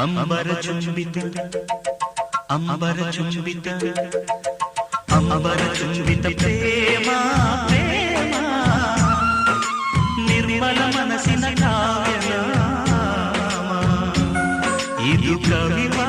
ಅಂಬರ ಚುಂಬಿತ ಅಂಬರ ಚುಂಬಿತ ಅಂಬರ ಚುಂಬಿತ ಪ್ರೇಮ ಪ್ರೇಮ ನಿರ್ಮಲ ಮನಸ್ಸಿನ ಕಾವ್ಯ ಇದು ಕವಿವಾ